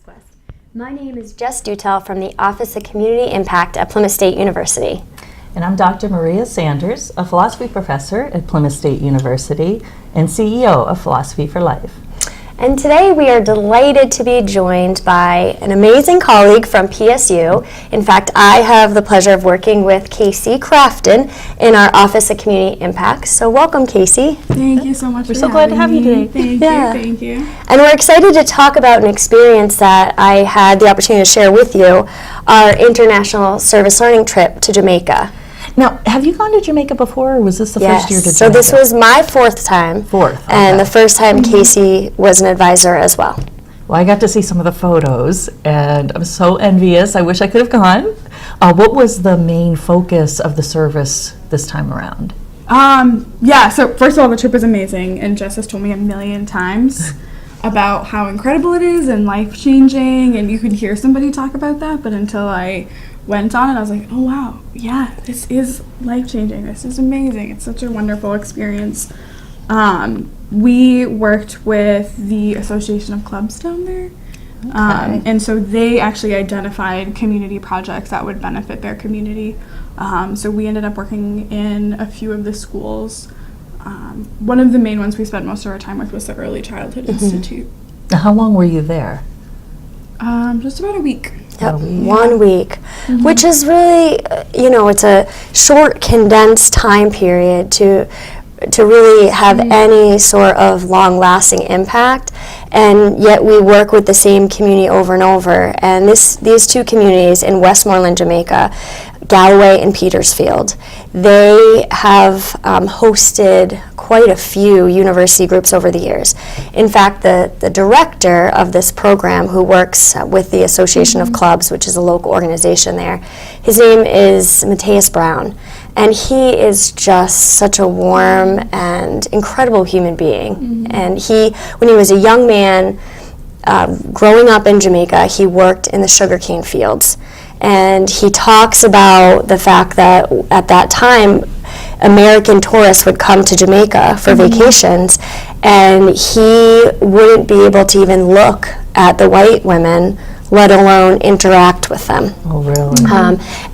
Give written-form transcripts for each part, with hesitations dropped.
Quest. My name is Jess Dutel from the Office of Community Impact at Plymouth State University. And I'm Dr. Maria Sanders, a philosophy professor at Plymouth State University and CEO of Philosophy for Life. And today we are delighted to be joined by an amazing colleague from PSU. In fact, I have the pleasure of working with Casey Crafton in our Office of Community Impact. So welcome, Casey. Thank you so much. We're so glad to have you today. Thank you. And we're excited to talk about an experience that I had the opportunity to share with you, our international service learning trip to Jamaica. Now, have you gone to Jamaica before, or was this the first year to Jamaica? So this was my fourth time. And the first time Casey was an advisor as well. Well, I got to see some of the photos, and I'm so envious. I wish I could have gone. What was the main focus of the service this time around? So first of all, the trip was amazing, and Jess has told me a million times about how incredible it is and life-changing, and you could hear somebody talk about that, but until I went on it, I was like, oh wow, yeah, this is life-changing. This is amazing. It's such a wonderful experience. We worked with the Association of Clubs down there. And so they actually identified community projects that would benefit their community. So we ended up working in a few of the schools. One of the main ones we spent most of our time with was the Early Childhood Institute. Now, how long were you there? Just about a week. Yep, 1 week, which is really, it's a short, condensed time period to really have any sort of long-lasting impact, and yet we work with the same community over and over. And these two communities in Westmoreland, Jamaica, Galloway and Petersfield, they have hosted quite a few university groups over the years. In fact, the director of this program, who works with the Association of Clubs, which is a local organization there, his name is Matthias Brown, and he is just such a warm and incredible human being. And when he was a young man, growing up in Jamaica, he worked in the sugarcane fields. And he talks about the fact that at that time, American tourists would come to Jamaica for vacations, and he wouldn't be able to even look at the white women, let alone interact with them. Oh, really?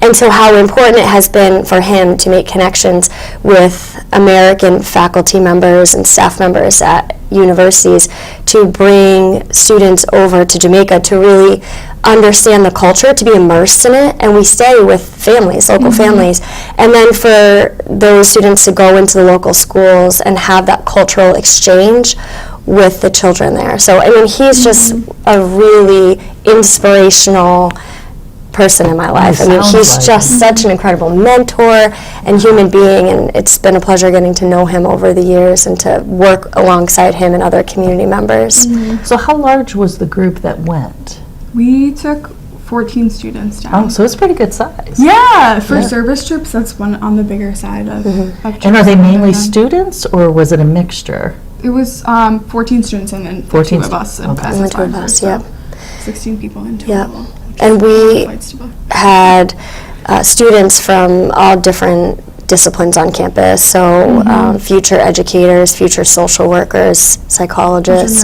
And so how important it has been for him to make connections with American faculty members and staff members at universities to bring students over to Jamaica to really understand the culture, to be immersed in it, and we stay with families, local families, and then for those students to go into the local schools and have that cultural exchange with the children there. So, I mean, he's just a really inspirational person in my life. I mean, he's just such an incredible mentor and human being, and it's been a pleasure getting to know him over the years and to work alongside him and other community members. So how large was the group that went? We took 14 students down. Oh, so it's pretty good size. Yeah, for service trips, that's one on the bigger side of trips. And are they mainly students, or was it a mixture? It was 14 students and then 14 two of us. Okay. And the two of us, yeah. 16 people in total. And we had students from all different disciplines on campus, so future educators, future social workers, psychologists,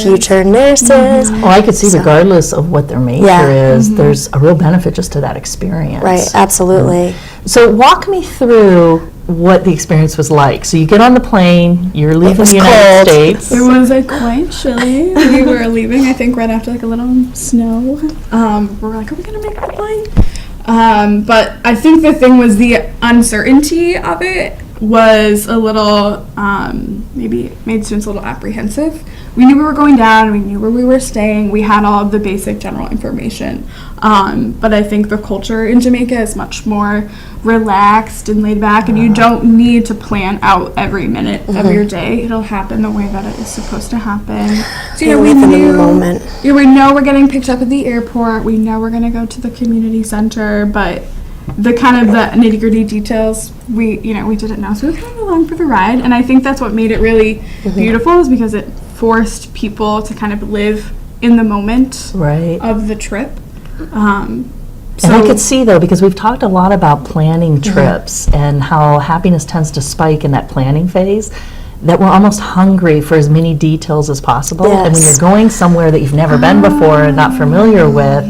future nurses. Well, I could see regardless of what their major is, there's a real benefit just to that experience. Right, absolutely. So walk me through what the experience was like. So you get on the plane, you're leaving the United States. It was quite chilly. We were leaving, I think, right after a little snow. We're like, are we going to make the plane? But I think the thing was the uncertainty of it was a little, maybe made students a little apprehensive. We knew we were going down, we knew where we were staying, we had all of the basic general information. But I think the culture in Jamaica is much more relaxed and laid back, and you don't need to plan out every minute of your day. It'll happen the way that it is supposed to happen. So we know we're getting picked up at the airport, we know we're going to go to the community center, but the kind of the nitty-gritty details we didn't know, so we were kind of along for the ride. And I think that's what made it really beautiful, is because it forced people to kind of live in the moment of the trip. And I could see, though, because we've talked a lot about planning trips and how happiness tends to spike in that planning phase, that were almost hungry for as many details as possible. And when Yes. you're going somewhere that you've never been before and not familiar with,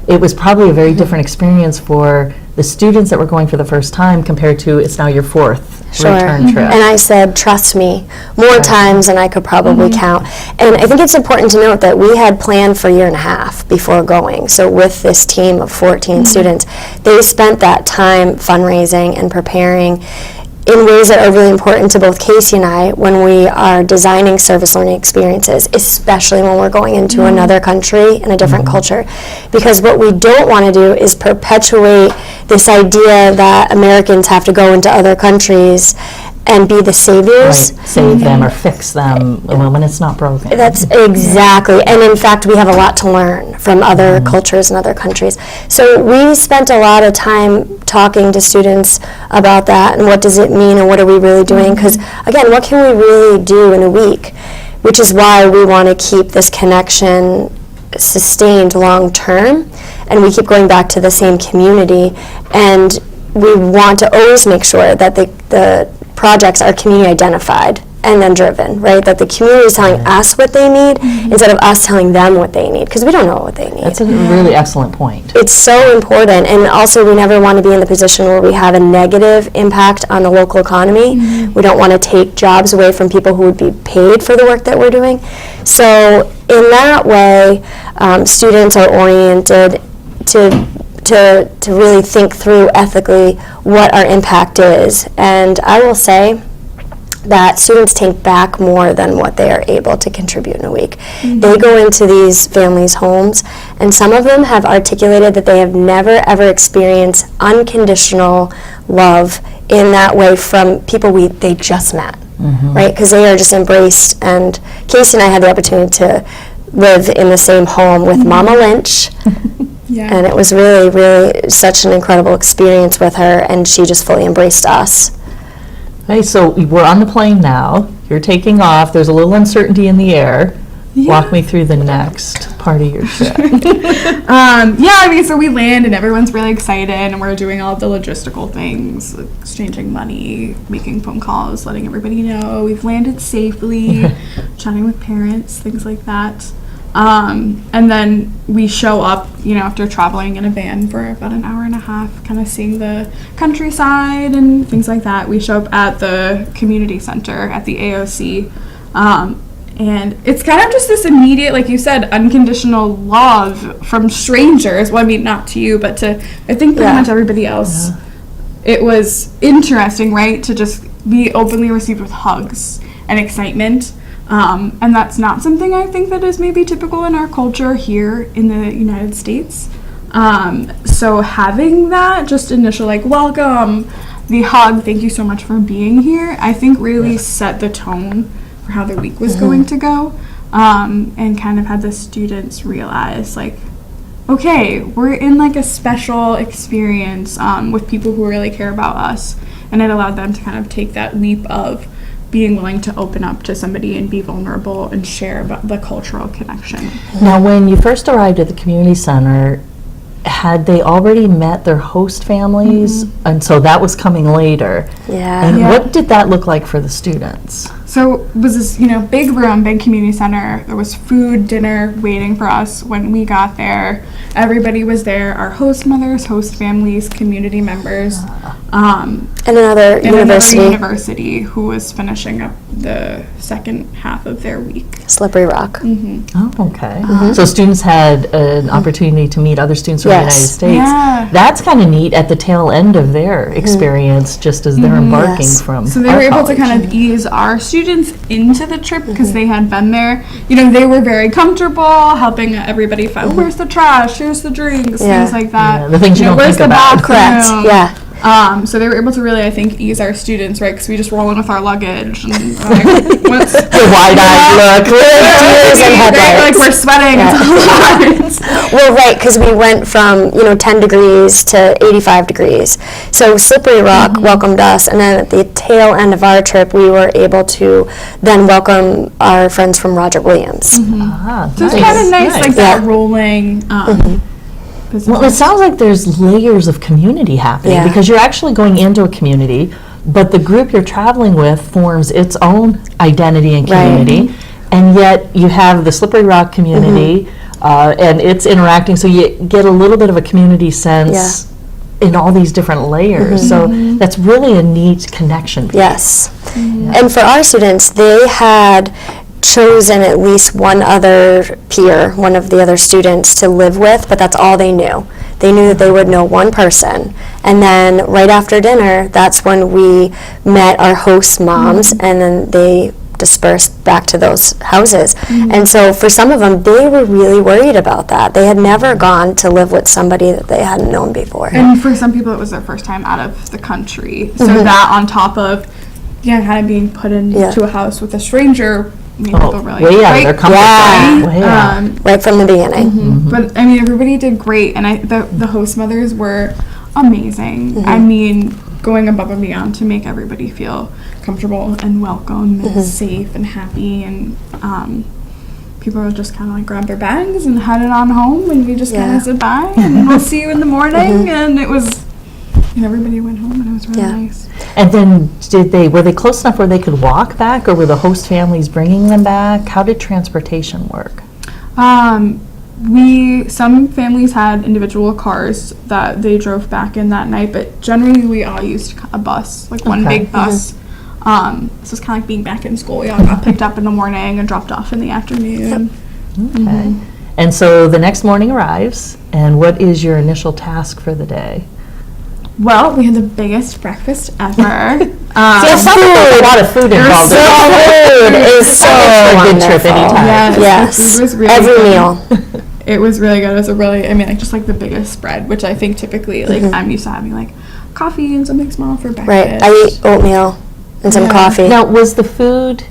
it was probably a very different experience for the students that were going for the first time compared to it's now your fourth return trip. And I said, trust me, more times than I could probably count. And I think it's important to note that we had planned for a year and a half before going. So with this team of 14 students, they spent that time fundraising and preparing in ways that are really important to both Casey and I when we are designing service learning experiences, especially when we're going into another country and a different culture. Because what we don't want to do is perpetuate this idea that Americans have to go into other countries and be the Right, saviors. save them or fix them when it's not broken. That's exactly, and in fact, we have a lot to learn from other cultures and other countries. So we spent a lot of time talking to students about that and what does it mean and what are we really doing? Because again, what can we really do in a week? Which is why we want to keep this connection sustained long term, and we keep going back to the same community, and we want to always make sure that the projects are community identified and then driven, right? That the community is telling us what they need instead of us telling them what they need, because we don't know what they need. That's a really excellent point. It's so important, and also we never want to be in the position where we have a negative impact on the local economy. We don't want to take jobs away from people who would be paid for the work that we're doing. So in that way, students are oriented to really think through ethically what our impact is. And I will say that students take back more than what they are able to contribute in a week. They go into these families' homes, and some of them have articulated that they have never ever experienced unconditional love in that way from people they just met, right? Because they are just embraced. And Casey and I had the opportunity to live in the same home with Mama Lynch. And it was really, really such an incredible experience with her, and she just fully embraced us. Okay, so we're on the plane now. You're taking off. There's a little uncertainty in the air. Walk me through the next part of your trip. So we land and everyone's really excited and we're doing all the logistical things, like exchanging money, making phone calls, letting everybody know we've landed safely, chatting with parents, things like that. And then we show up, after traveling in a van for about an hour and a half, kind of seeing the countryside and things like that. We show up at the community center at the AOC. And it's kind of just this immediate, like you said, unconditional love from strangers. Well, I mean, not to you, but to, I think, pretty much everybody else. It was interesting, right, to just be openly received with hugs and excitement. And that's not something I think that is maybe typical in our culture here in the United States. So having that just initial, welcome, the hug, thank you so much for being here, I think really set the tone for how the week was going to go, and kind of had the students realize, okay, we're in a special experience with people who really care about us, and it allowed them to kind of take that leap of being willing to open up to somebody and be vulnerable and share about the cultural connection. Now, when you first arrived at the community center, had they already met their host families? And so that was coming later. And what did that look like for the students? So it was this, big room, big community center. There was food, dinner waiting for us when we got there. Everybody was there, our host mothers, host families, community members. And another university who was finishing up the second half of their week. Slippery Rock. Oh, okay. So students had an opportunity to meet other students from the United States. Yeah. That's kind of neat at the tail end of their experience, just as they're embarking from So they were able to kind of ease our students into the trip because they had been there. They were very comfortable helping everybody find where's the trash, here's the drinks, things like that. Yeah, the things you don't where's think the about. bathroom? Correct, So they were able to really, I think, ease our students, right? Because we just roll in with our luggage and what's The wide-eyed look. we're sweating. It's a lot. Well, right, because we went from 10 degrees to 85 degrees. So Slippery Rock welcomed us, and then at the tail end of our trip, we were able to then welcome our friends from Roger Williams. So it's kind of nice, that rolling. Well, it sounds like there's layers of community happening because you're actually going into a community but the group you're traveling with forms its own identity and community, and yet you have the Slippery Rock community, and it's interacting, so you get a little bit of a community sense in all these different layers. So that's really a neat connection. Yes. And for our students, they had chosen at least one other peer, one of the other students to live with, but that's all they knew. They knew that they would know one person. And then right after dinner, that's when we met our host moms, and then they dispersed back to those houses. And so for some of them, they were really worried about that. They had never gone to live with somebody that they hadn't known before. And for some people, it was their first time out of the country. So that on top of, kind of being put into a house with a stranger, made people really way out of their comfort zone. Way out. Right from the beginning. But I mean, everybody did great, and the host mothers were amazing. I mean, going above and beyond to make everybody feel comfortable and welcome and safe and happy, and people would just kind of like grab their bags and headed on home, and we just kind of said bye and we'll see you in the morning, and it was, and everybody went home, and it was really nice. And then were they close enough where they could walk back, or were the host families bringing them back? How did transportation work? Some families had individual cars that they drove back in that night, but generally we all used a bus, like one big bus. This was kind of like being back in school. We all got picked up in the morning and dropped off in the afternoon. Okay. And so the next morning arrives, and what is your initial task for the day? Well, we had the biggest breakfast ever. There's a lot of food involved. Food is so a good trip anytime. Yes. It was really Every good. meal. It was really good. It was just like the biggest spread, which I think typically, like, I'm used to having, like, coffee and something small for breakfast. Right. I eat oatmeal and some coffee. Now, was the food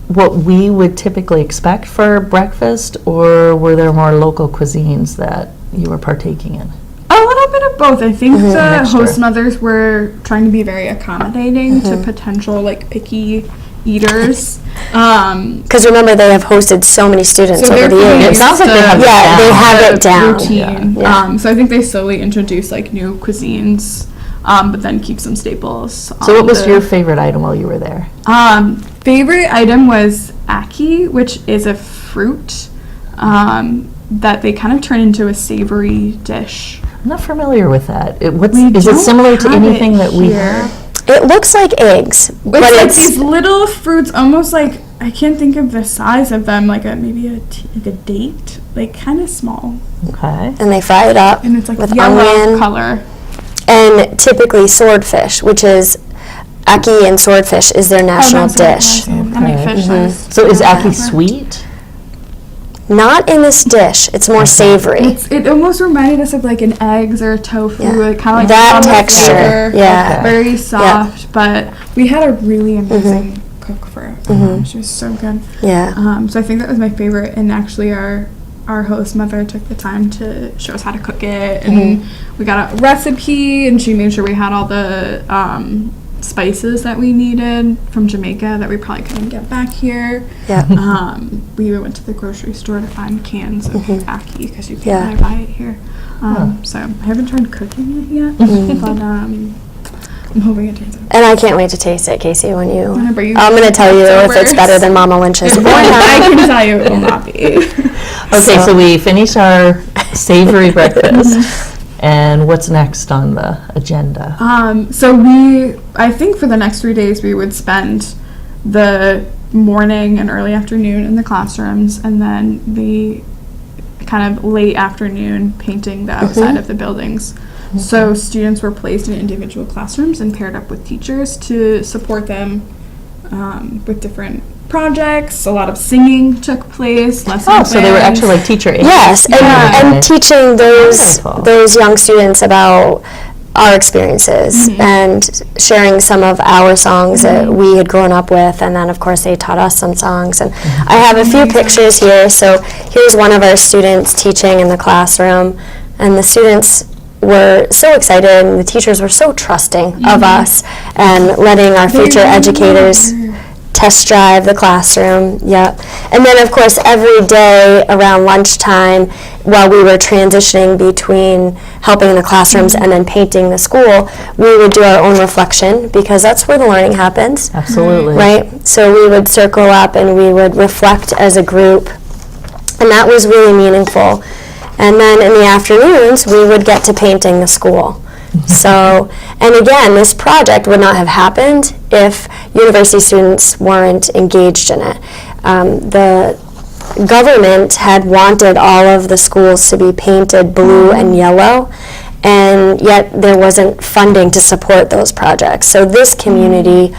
what we would typically expect for breakfast, or were there more local cuisines that you were partaking in? A little bit of both. I think the host mothers were trying to be very accommodating to potential, like, picky eaters. Because remember, they have hosted so many students over the years. It sounds like they have they have it down. Routine. So I think they slowly introduced, like, new cuisines, but then keep some staples. So what was your favorite item while you were there? Favorite item was ackee, which is a fruit that they kind of turn into a savory dish. I'm not familiar with that. Is it similar to anything that we have? It looks like eggs, but it's like it's these little fruits, almost like, I can't think of the size of them, like maybe a date, like kind of small. Okay. and they fry it up And it's like with yellow onion color. and typically swordfish, which is ackee and swordfish is their national dish. I make fish sauce. So is ackee sweet? Not in this dish. It's more savory. It almost reminded us of like an eggs or a tofu, like kind of like That on the texture, flavor, yeah. very soft. But we had a really amazing cook for it. She was so good. Yeah. So I think that was my favorite, and actually our host mother took the time to show us how to cook it, and we got a recipe, and she made sure we had all the spices that we needed from Jamaica that we probably couldn't get back here. Yeah. We even went to the grocery store to find cans of ackee because you can't really buy it here. So I haven't tried cooking it yet, but I'm hoping it turns out. And I can't wait to taste it, Casey, when you... Whenever you I'm going to tell you if it's better than Mama Lynch's. I can tell you it will not be. Okay, so we finish our savory breakfast. And what's next on the agenda? So I think for the next 3 days we would spend the morning and early afternoon in the classrooms, and then the kind of late afternoon painting the outside of the buildings. So students were placed in individual classrooms and paired up with teachers to support them with different projects. A lot of singing took place. So they were actually like teacher aides. Yes, and teaching those young students about our experiences and sharing some of our songs that we had grown up with, and then of course they taught us some songs. And I have a few pictures here. So here's one of our students teaching in the classroom, and the students were so excited, and the teachers were so trusting of us and letting our future educators test drive the classroom. And And then, of course, every day around lunchtime, while we were transitioning between helping in the classrooms and then painting the school, we would do our own reflection, because that's where the learning happens. Absolutely. Right? So we would circle up and we would reflect as a group, and that was really meaningful. And then in the afternoons, we would get to painting the school. So, and again, this project would not have happened if university students weren't engaged in it. The government had wanted all of the schools to be painted blue and yellow, and yet there wasn't funding to support those projects. So this community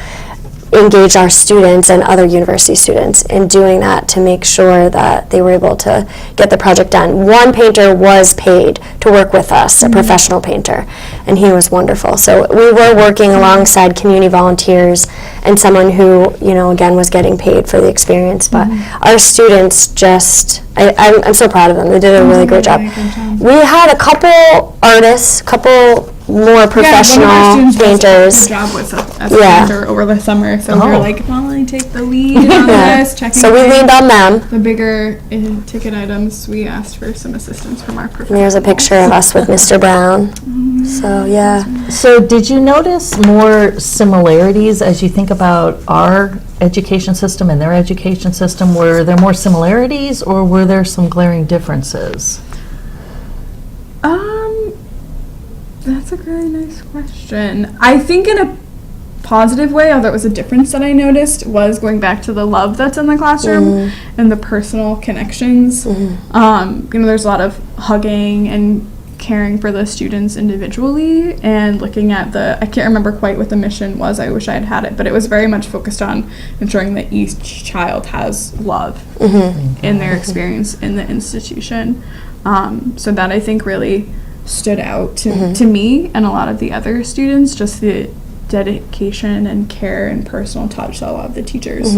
engage our students and other university students in doing that to make sure that they were able to get the project done. One painter was paid to work with us, a professional painter, and he was wonderful. So we were working alongside community volunteers and someone who, again, was getting paid for the experience. But our students just, I'm so proud of them. They did a really great job. We had a couple artists, more professional painters. Good job with as a painter over the summer, so we were like, "Molly, take the lead on this." Checking. So we leaned on them. The bigger ticket items, we asked for some assistance from our professionals. And there's a picture of us with Mr. Brown. So yeah. So did you notice more similarities as you think about our education system and their education system? Were there more similarities, or were there some glaring differences? That's a really nice question. I think in a positive way, although it was a difference that I noticed, was going back to the love that's in the classroom and the personal connections. There's a lot of hugging and caring for the students individually, and looking at I can't remember quite what the mission was, I wish I had it, but it was very much focused on ensuring that each child has love in their experience in the institution. So that, I think, really stood out to me and a lot of the other students, just the dedication and care and personal touch that a lot of the teachers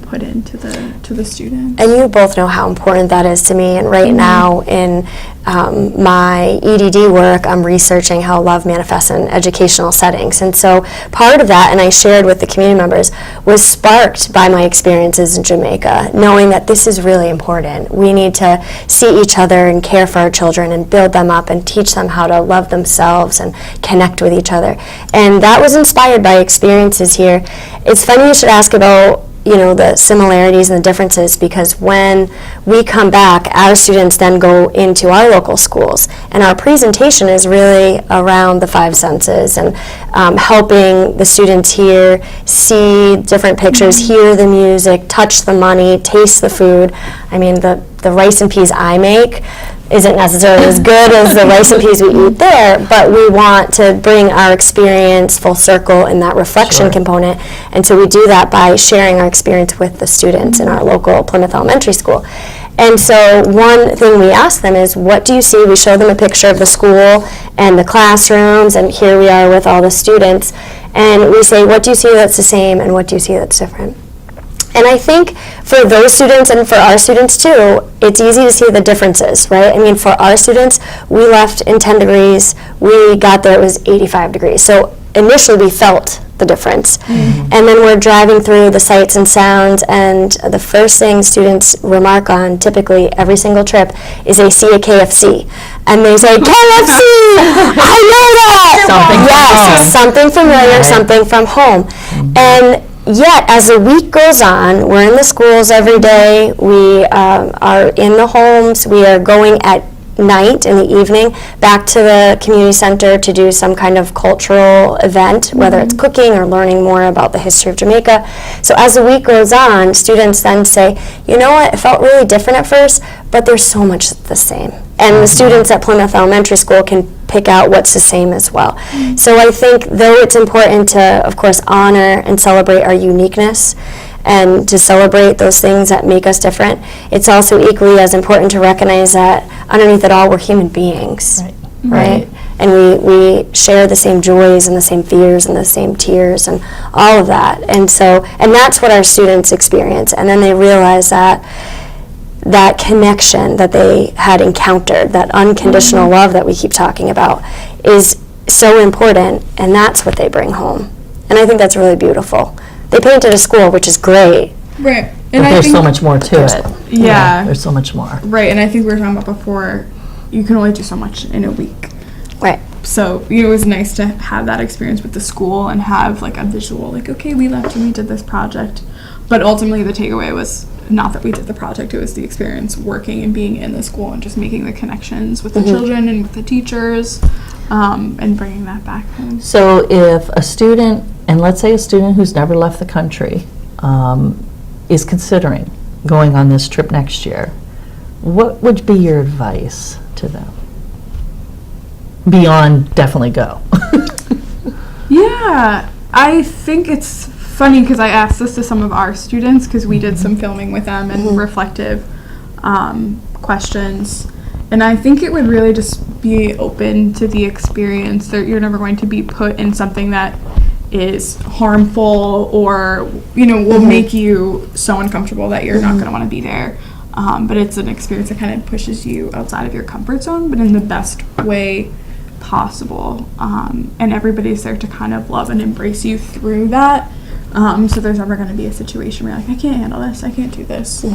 put into the students. And you both know how important that is to me. And right now in my EDD work, I'm researching how love manifests in educational settings. And so part of that, and I shared with the community members, was sparked by my experiences in Jamaica, knowing that this is really important. We need to see each other and care for our children and build them up and teach them how to love themselves and connect with each other. And that was inspired by experiences here. It's funny you should ask about the similarities and the differences, because when we come back, our students then go into our local schools, and our presentation is really around the 5 senses and helping the students here see different pictures, hear the music, touch the money, taste the food. I mean, the rice and peas I make isn't necessarily as good as the rice and peas we eat there, but we want to bring our experience full circle in that reflection component, and so we do that by sharing our experience with the students in our local Plymouth Elementary School. And so one thing we ask them is, what do you see? We show them a picture of the school and the classrooms, and here we are with all the students, and we say, what do you see that's the same, and what do you see that's different? And I think for those students and for our students too, it's easy to see the differences, right? I mean, for our students, we left in 10 degrees. We got there, it was 85 degrees. So initially we felt the difference. And then we're driving through the sights and sounds, and the first thing students remark on typically every single trip is they see a KFC. And they say, KFC! I know that! Something familiar, something from home. And yet, as the week goes on, we're in the schools every day, we are in the homes, we are going at night, in the evening, back to the community center to do some kind of cultural event, whether it's cooking or learning more about the history of Jamaica. So as the week goes on, students then say, you know what, it felt really different at first, but there's so much the same. And the students at Plymouth Elementary School can pick out what's the same as well. So I think, though it's important to, of course, honor and celebrate our uniqueness and to celebrate those things that make us different, it's also equally as important to recognize that underneath it all, we're human beings, right? And we share the same joys and the same fears and the same tears and all of that. And that's what our students experience. And then they realize that connection that they had encountered, that unconditional love that we keep talking about, is so important, and that's what they bring home. And I think that's really beautiful. They painted a school, which is great. Right. And but I there's so think- much more to it. Yeah. There's so much more. Right, and I think we were talking about before, you can only do so much in a week. Right. So, it was nice to have that experience with the school and have like a visual, like, okay, we left and we did this project. But ultimately the takeaway was not that we did the project, it was the experience working and being in the school and just making the connections with the children and with the teachers, and bringing that back home. So if a student, and let's say a student who's never left the country, is considering going on this trip next year, what would be your advice to them? Beyond definitely go. Yeah, I think it's funny because I asked this to some of our students because we did some filming with them and reflective questions. And I think it would really just be open to the experience that you're never going to be put in something that is harmful or, will make you so uncomfortable that you're not going to want to be there. But it's an experience that kind of pushes you outside of your comfort zone, but in the best way possible. And everybody's there to kind of love and embrace you through that. So there's never going to be a situation where you're like, I can't handle this, I can't do this.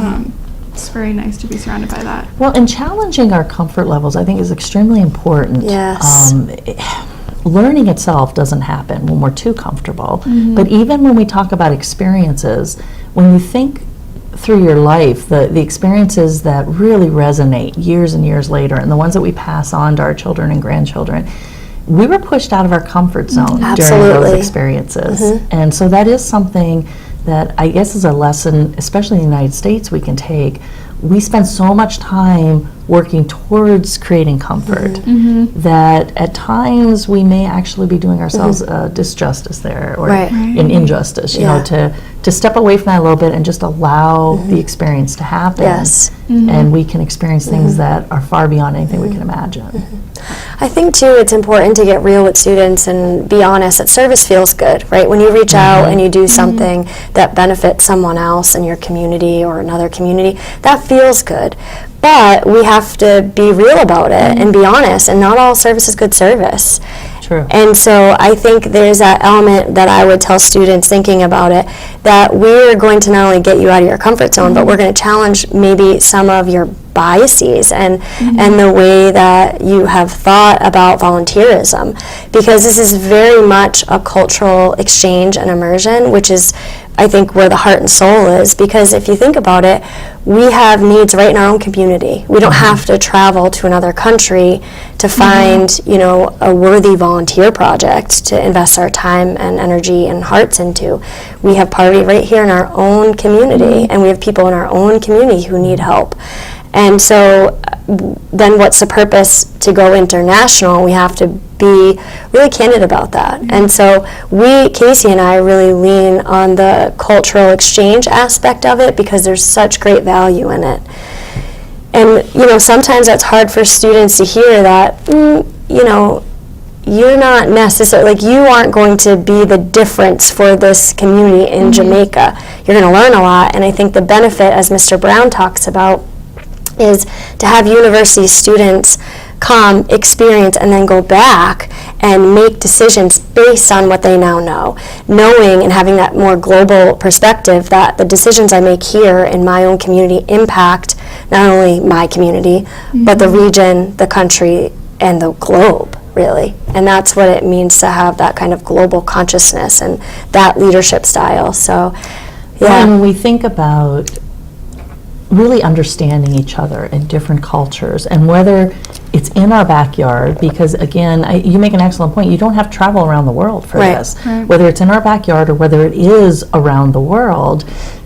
It's very nice to be surrounded by that. Well, and challenging our comfort levels, I think, is extremely important. Yes. Learning itself doesn't happen when we're too comfortable. But even when we talk about experiences, when you think through your life, the experiences that really resonate years and years later, and the ones that we pass on to our children and grandchildren, we were pushed out of our comfort zone during those Absolutely. experiences. And so that is something that I guess is a lesson, especially in the United States, we can take. We spend so much time working towards creating comfort that at times we may actually be doing ourselves a disjustice there, or Right. an injustice, you know, to step away from that a little bit and just allow the experience to happen. Yes. And we can experience things that are far beyond anything we can imagine. I think too it's important to get real with students and be honest that service feels good, right? When you reach out and you do something that benefits someone else in your community or another community, that feels good. But we have to be real about it and be honest, and not all service is good service. True. And so I think there's that element that I would tell students thinking about it, that we're going to not only get you out of your comfort zone, but we're going to challenge maybe some of your biases and the way that you have thought about volunteerism, because this is very much a cultural exchange and immersion, which is I think where the heart and soul is, because if you think about it, we have needs right in our own community. We don't have to travel to another country to find, a worthy volunteer project to invest our time and energy and hearts into. We have poverty right here in our own community, and we have people in our own community who need help. And so then what's the purpose to go international? We have to be really candid about that. And so Casey and I really lean on the cultural exchange aspect of it because there's such great value in it. And, sometimes that's hard for students to hear that, you're not necessarily, you aren't going to be the difference for this community in Jamaica. You're going to learn a lot. And I think the benefit, as Mr. Brown talks about, is to have university students come, experience, and then go back and make decisions based on what they now know, knowing and having that more global perspective that the decisions I make here in my own community impact not only my community, but the region, the country, and the globe, really. And that's what it means to have that kind of global consciousness and that leadership style. So, yeah. When we think about really understanding each other in different cultures, and whether it's in our backyard, because again, you make an excellent point, you don't have to travel around the world for this. Right. Whether it's in our backyard or whether it is around the world,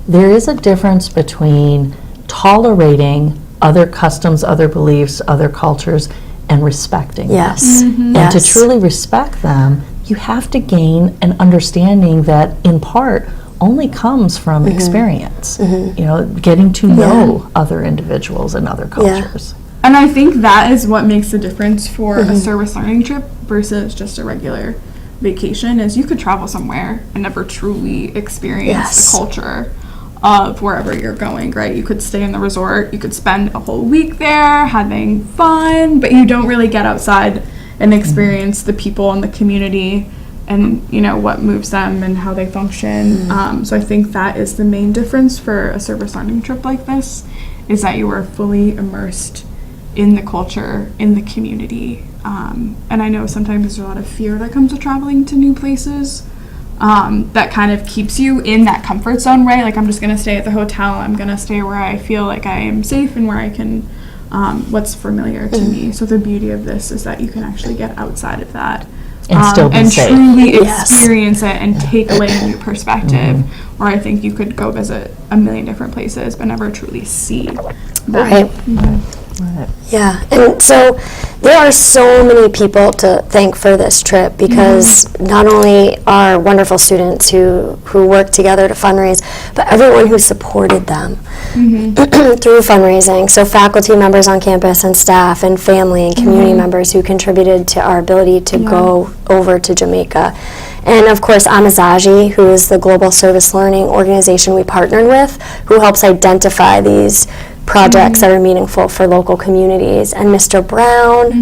there is a difference between tolerating other customs, other beliefs, other cultures, and respecting Yes. them. And to truly respect them, you have to gain an understanding that in part only comes from experience, getting to know other individuals and other cultures. And I think that is what makes the difference for a service learning trip versus just a regular vacation, is you could travel somewhere and never truly experience the culture of wherever you're going, right? You could stay in the resort, you could spend a whole week there having fun, but you don't really get outside and experience the people and the community and you know what moves them and how they function. So I think that is the main difference for a service learning trip like this, is that you are fully immersed in the culture, in the community. And I know sometimes there's a lot of fear that comes with traveling to new places, that kind of keeps you in that comfort zone, right? Like, I'm just going to stay at the hotel, I'm going to stay where I feel like I am safe and where I can, what's familiar to me. So the beauty of this is that you can actually get outside of that. And still be and safe. truly Yes. experience it and take away a new perspective, where I think you could go visit a million different places but never truly see them. Right. Right. Yeah, and so there are so many people to thank for this trip, because not only our wonderful students who work together to fundraise, but everyone who supported them through fundraising. So faculty members on campus and staff and family and community members who contributed to our ability to go over to Jamaica. And of course, Amazaji, who is the global service learning organization we partnered with, who helps identify these projects that are meaningful for local communities. And Mr. Brown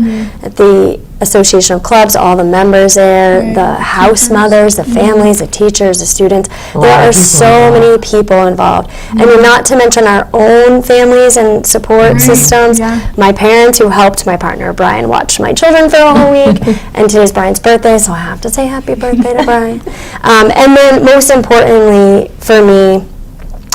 at the Association of Clubs, all the members there, the house mothers, the families, the teachers, the students. There are so many people involved. And then not to mention our own families and support systems. My parents, who helped my partner Brian watch my children for a whole week. And today's Brian's birthday, so I have to say happy birthday to Brian. And then most importantly for me,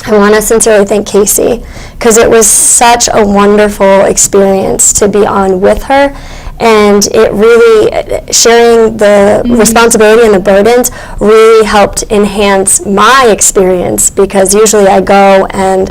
I want to sincerely thank Casey, because it was such a wonderful experience to be on with her, and it really, sharing the responsibility and the burdens really helped enhance my experience, because usually I go and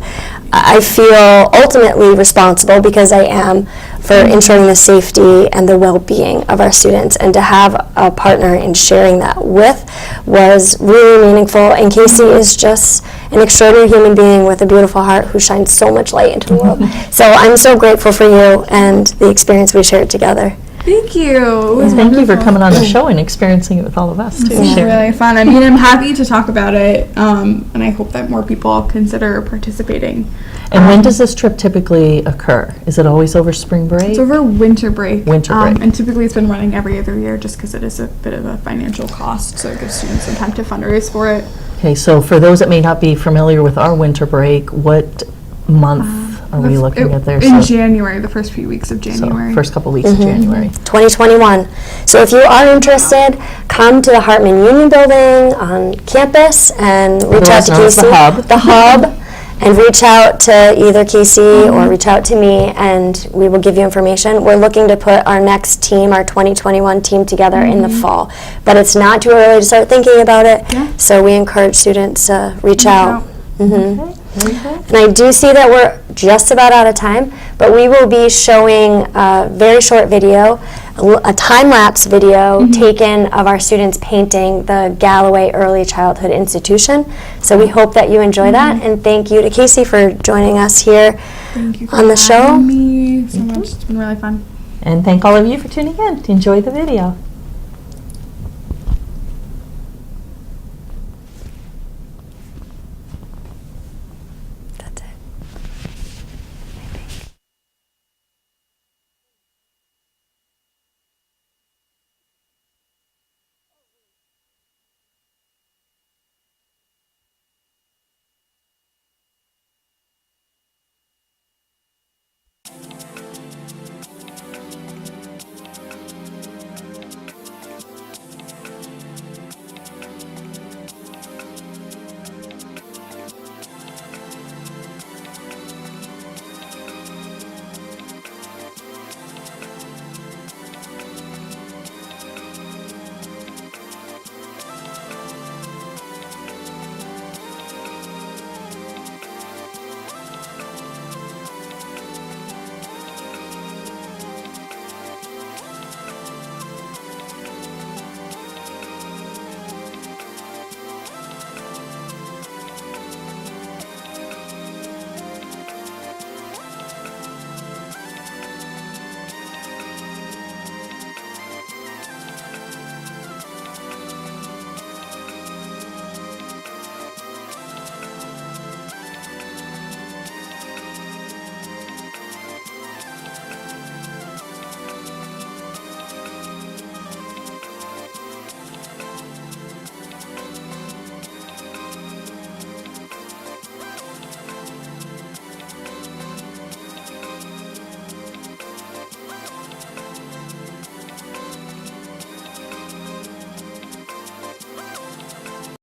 I feel ultimately responsible, because I am, for ensuring the safety and the well-being of our students, and to have a partner in sharing that with was really meaningful. And Casey is just an extraordinary human being with a beautiful heart who shines so much light into the world. So I'm so grateful for you and the experience we shared together. Thank you. It was Thank you for wonderful. coming on the show and experiencing it with all of us, too. It was Sharon. really fun. I mean, I'm happy to talk about it, and I hope that more people consider participating. And when does this trip typically occur? Is it always over spring break? It's over winter break. Winter break. And typically it's been running every other year, just because it is a bit of a financial cost, so it gives students some time to fundraise for it. Okay, so for those that may not be familiar with our winter break, what month are we looking at there? In So- January, the first few weeks of January. So first couple weeks of January. 2021. So if you are interested, come to the Hartman Union Building on campus and reach out Otherwise to known as Casey. the Hub. And reach out to either Casey or reach out to me, and we will give you information. We're looking to put our next team, our 2021 team, together in the fall. But it's not too early to start thinking about it, so we encourage students to reach out. And I do see that we're just about out of time, but we will be showing a very short video, a time-lapse video taken of our students painting the Galloway Early Childhood Institution. So we hope that you enjoy that, and thank you to Casey for joining us here Thank you for on the show. having me so much. It's been really fun. And thank all of you for tuning in. Enjoy the video.